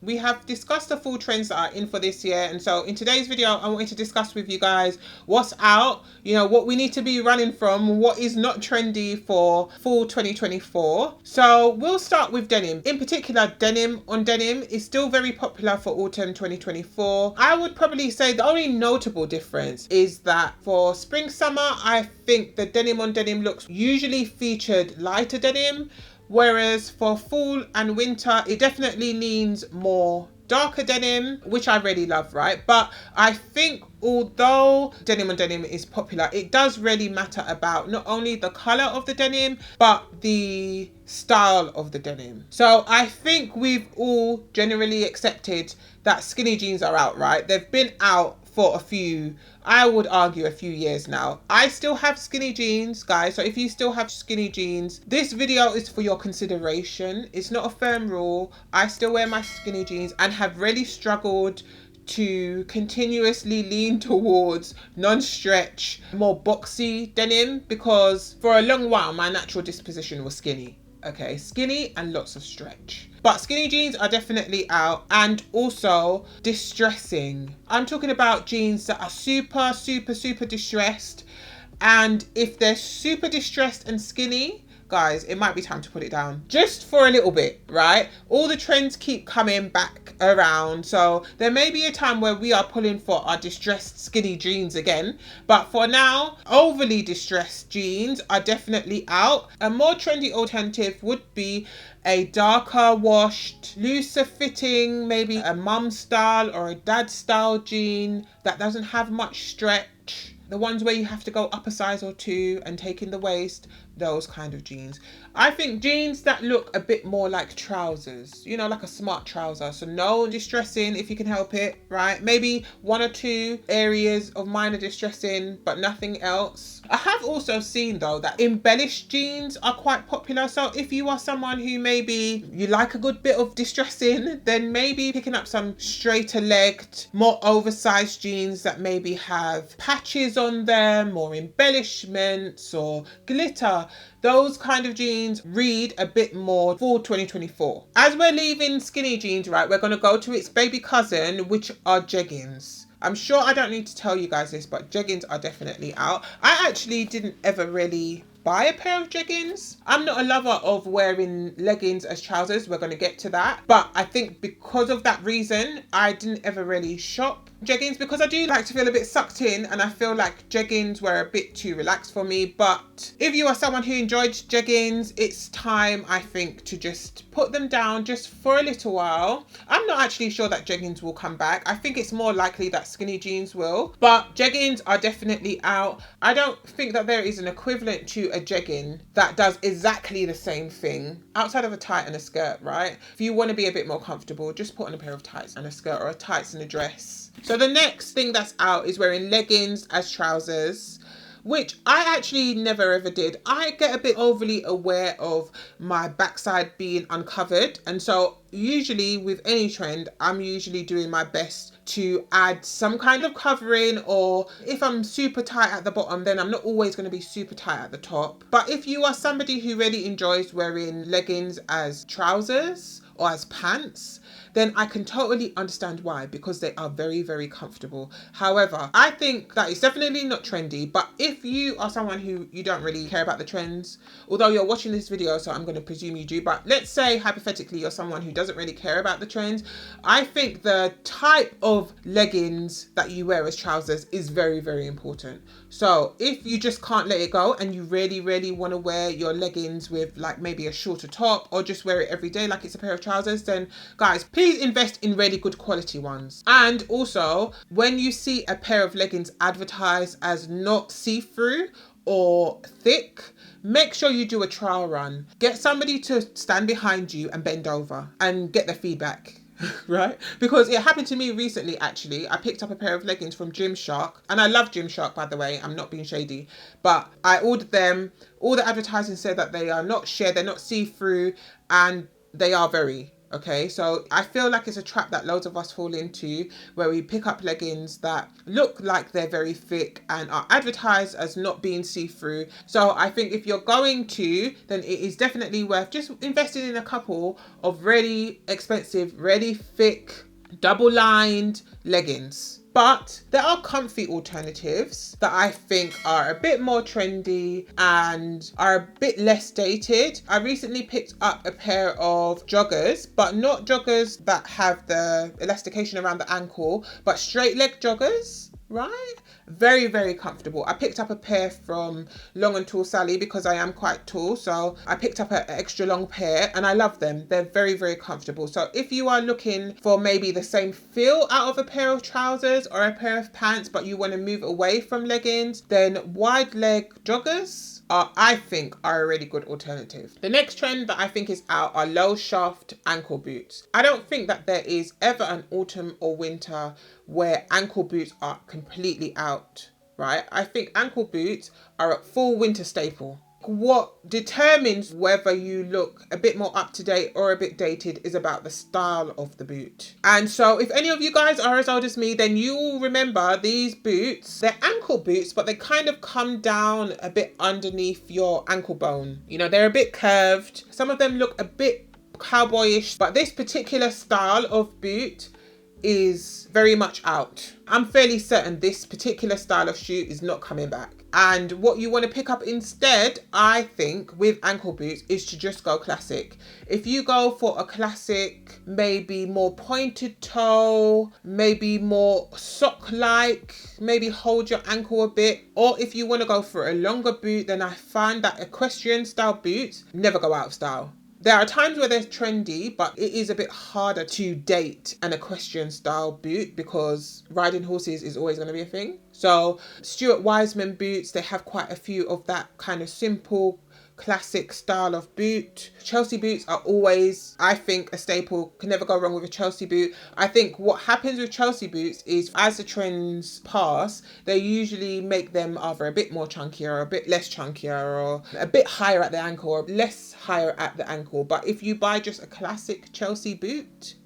we have discussed the full trends that are in for this year. And so in today's video, I wanted to discuss with you guys what's out, you know, what we need to be running from, what is not trendy for fall 2024. So we'll start with denim. In particular, denim on denim is still very popular for autumn 2024. I would probably say the only notable difference is that for spring summer, I think the denim on denim looks usually featured lighter denim, whereas for fall and winter, it definitely leans more darker denim, which I really love, right? But I think although denim on denim is popular, it does really matter about not only the color of the denim, but the style of the denim. So I think we've all generally accepted that skinny jeans are out, right? They've been out for I would argue a few years now. I still have skinny jeans, guys. So if you still have skinny jeans, this video is for your consideration. It's not a firm rule. I still wear my skinny jeans and have really struggled to continuously lean towards non-stretch, more boxy denim, because for a long while my natural disposition was skinny. Okay, skinny and lots of stretch. But skinny jeans are definitely out, and also distressing. I'm talking about jeans that are super, super, super distressed. And if they're super distressed and skinny, guys, it might be time to put it down just for a little bit, right? All the trends keep coming back around, so there may be a time where we are pulling for our distressed skinny jeans again, but for now, overly distressed jeans are definitely out. A more trendy alternative would be a darker washed, looser fitting, maybe a mum style or a dad style jean that doesn't have much stretch. The ones where you have to go up a size or two and take in the waist, those kind of jeans. I think jeans that look a bit more like trousers, you know, like a smart trouser. So no distressing if you can help it, right? Maybe one or two areas of minor distressing, but nothing else. I have also seen though that embellished jeans are quite popular. So if you are someone who maybe you like a good bit of distressing, then maybe picking up some straighter legged, more oversized jeans that maybe have patches on them or embellishments or glitter. Those kind of jeans read a bit more fall 2024. As we're leaving skinny jeans, right, we're going to go to its baby cousin, which are jeggings. I'm sure I don't need to tell you guys this, but jeggings are definitely out. I actually didn't ever really buy a pair of jeggings. I'm not a lover of wearing leggings as trousers. We're going to get to that. But I think because of that reason, I didn't ever really shop jeggings, because I do like to feel a bit sucked in, and I feel like jeggings were a bit too relaxed for me. But if you are someone who enjoyed jeggings, it's time, I think, to just put them down just for a little while. I'm not actually sure that jeggings will come back. I think it's more likely that skinny jeans will, but jeggings are definitely out. I don't think that there is an equivalent to a jegging that does exactly the same thing outside of a tight and a skirt, right? If you want to be a bit more comfortable, just put on a pair of tights and a skirt, or a tights and a dress. So the next thing that's out is wearing leggings as trousers, which I actually never ever did. I get a bit overly aware of my backside being uncovered, and so usually with any trend, I'm usually doing my best to add some kind of covering, or if I'm super tight at the bottom, then I'm not always going to be super tight at the top. But if you are somebody who really enjoys wearing leggings as trousers or as pants, then I can totally understand why, because they are very, very comfortable. However, I think that it's definitely not trendy, but if you are someone who you don't really care about the trends, although you're watching this video, so I'm going to presume you do, but let's say hypothetically you're someone who doesn't really care about the trends, I think the type of leggings that you wear as trousers is very, very important. So if you just can't let it go and you really, really want to wear your leggings with like maybe a shorter top, or just wear it every day like it's a pair of trousers, then guys, please invest in really good quality ones. And also, when you see a pair of leggings advertised as not see-through or thick, make sure you do a trial run. Get somebody to stand behind you and bend over and get their feedback. Right? Because it happened to me recently, actually. I picked up a pair of leggings from Gymshark, and I love Gymshark, by the way. I'm not being shady, but I ordered them. All the advertising said that they are not sheer, they're not see-through, and they are very Okay, so I feel like it's a trap that loads of us fall into, where we pick up leggings that look like they're very thick and are advertised as not being see-through. So I think if you're going to, then it is definitely worth just investing in a couple of really expensive, really thick, double-lined leggings. But there are comfy alternatives that I think are a bit more trendy and are a bit less dated. I recently picked up a pair of joggers, but not joggers that have the elastication around the ankle, but straight leg joggers, right? Very, very comfortable. I picked up a pair from Long and Tall Sally because I am quite tall. So I picked up an extra long pair and I love them. They're very, very comfortable. So if you are looking for maybe the same feel out of a pair of trousers or a pair of pants, but you want to move away from leggings, then wide leg joggers I think are a really good alternative. The next trend that I think is out are low shaft ankle boots. I don't think that there is ever an autumn or winter where ankle boots are completely out, right? I think ankle boots are a full winter staple. What determines whether you look a bit more up to date or a bit dated is about the style of the boot. And so if any of you guys are as old as me, then you will remember these boots. They're ankle boots, but they kind of come down a bit underneath your ankle bone. You know, they're a bit curved. Some of them look a bit cowboyish, but this particular style of boot is very much out. I'm fairly certain this particular style of shoe is not coming back. And what you want to pick up instead, I think, with ankle boots is to just go classic. If you go for a classic, maybe more pointed toe, maybe more sock-like, maybe hold your ankle a bit, or if you want to go for a longer boot, then I find that equestrian style boots never go out of style. There are times where they're trendy, but it is a bit harder to date an equestrian style boot because riding horses is always going to be a thing. So Stuart Weitzman boots, they have quite a few of that kind of simple classic style of boot. Chelsea boots are always, I think, a staple. Can never go wrong with a Chelsea boot. I think what happens with Chelsea boots is as the trends pass, they usually make them either a bit more chunkier or a bit less chunkier or a bit higher at the ankle or less higher at the ankle. But if you buy just a classic Chelsea boot,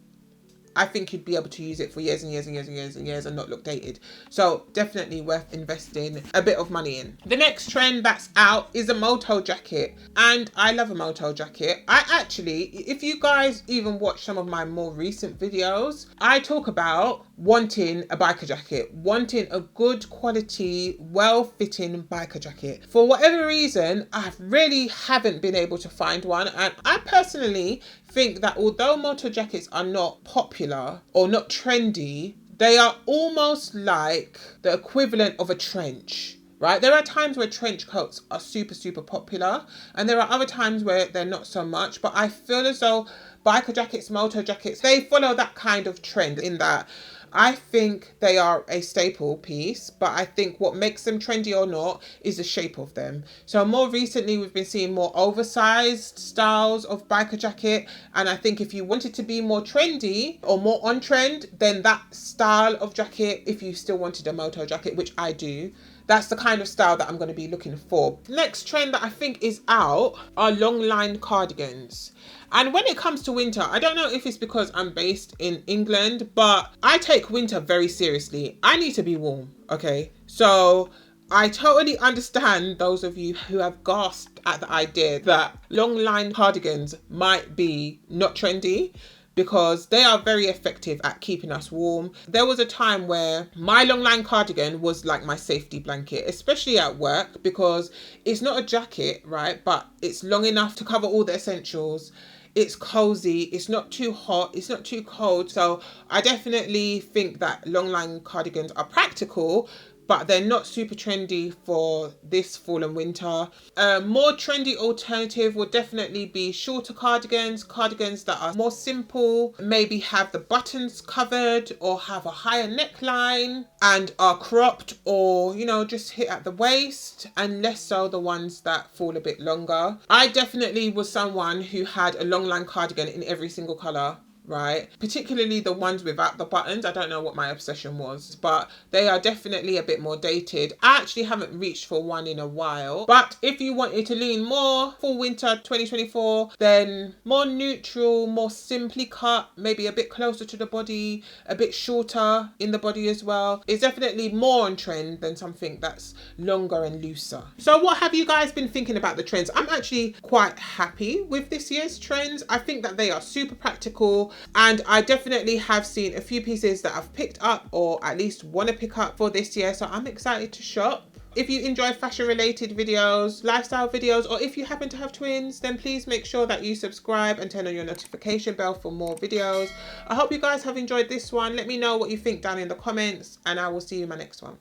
I think you'd be able to use it for years and years and years and years and years and not look dated. So definitely worth investing a bit of money in. The next trend that's out is a moto jacket. And I love a moto jacket. I actually, if you guys even watch some of my more recent videos, I talk about wanting a biker jacket, wanting a good quality, well-fitting biker jacket. For whatever reason, I really haven't been able to find one. And I personally think that although moto jackets are not popular or not trendy, they are almost like the equivalent of a trench, right? There are times where trench coats are super, super popular, and there are other times where they're not so much, but I feel as though biker jackets, moto jackets, they follow that kind of trend in that I think they are a staple piece, but I think what makes them trendy or not is the shape of them. So more recently, we've been seeing more oversized styles of biker jacket. And I think if you wanted to be more trendy or more on trend, then that style of jacket, if you still wanted a moto jacket, which I do, that's the kind of style that I'm going to be looking for. Next trend that I think is out are long line cardigans. And when it comes to winter, I don't know if it's because I'm based in England, but I take winter very seriously. I need to be warm, okay? So I totally understand those of you who have gasped at the idea that long line cardigans might be not trendy, because they are very effective at keeping us warm. There was a time where my long line cardigan was like my safety blanket, especially at work, because it's not a jacket, right? But it's long enough to cover all the essentials. It's cozy, it's not too hot, it's not too cold. So I definitely think that long line cardigans are practical, but they're not super trendy for this fall and winter. A more trendy alternative would definitely be shorter cardigans, cardigans that are more simple, maybe have the buttons covered or have a higher neckline and are cropped or, you know, just hit at the waist, and less so the ones that fall a bit longer. I definitely was someone who had a long line cardigan in every single colour. right? Particularly the ones without the buttons. I don't know what my obsession was, but they are definitely a bit more dated. I actually haven't reached for one in a while, but if you wanted to lean more fall winter 2024, then more neutral, more simply cut, maybe a bit closer to the body, a bit shorter in the body as well. It's definitely more on trend than something that's longer and looser. So what have you guys been thinking about the trends? I'm actually quite happy with this year's trends. I think that they are super practical, and I definitely have seen a few pieces that I've picked up or at least want to pick up for this year. So I'm excited to shop. If you enjoy fashion related videos, lifestyle videos, or if you happen to have twins, then please make sure that you subscribe and turn on your notification bell for more videos. I hope you guys have enjoyed this one. Let me know what you think down in the comments, and I will see you in my next one.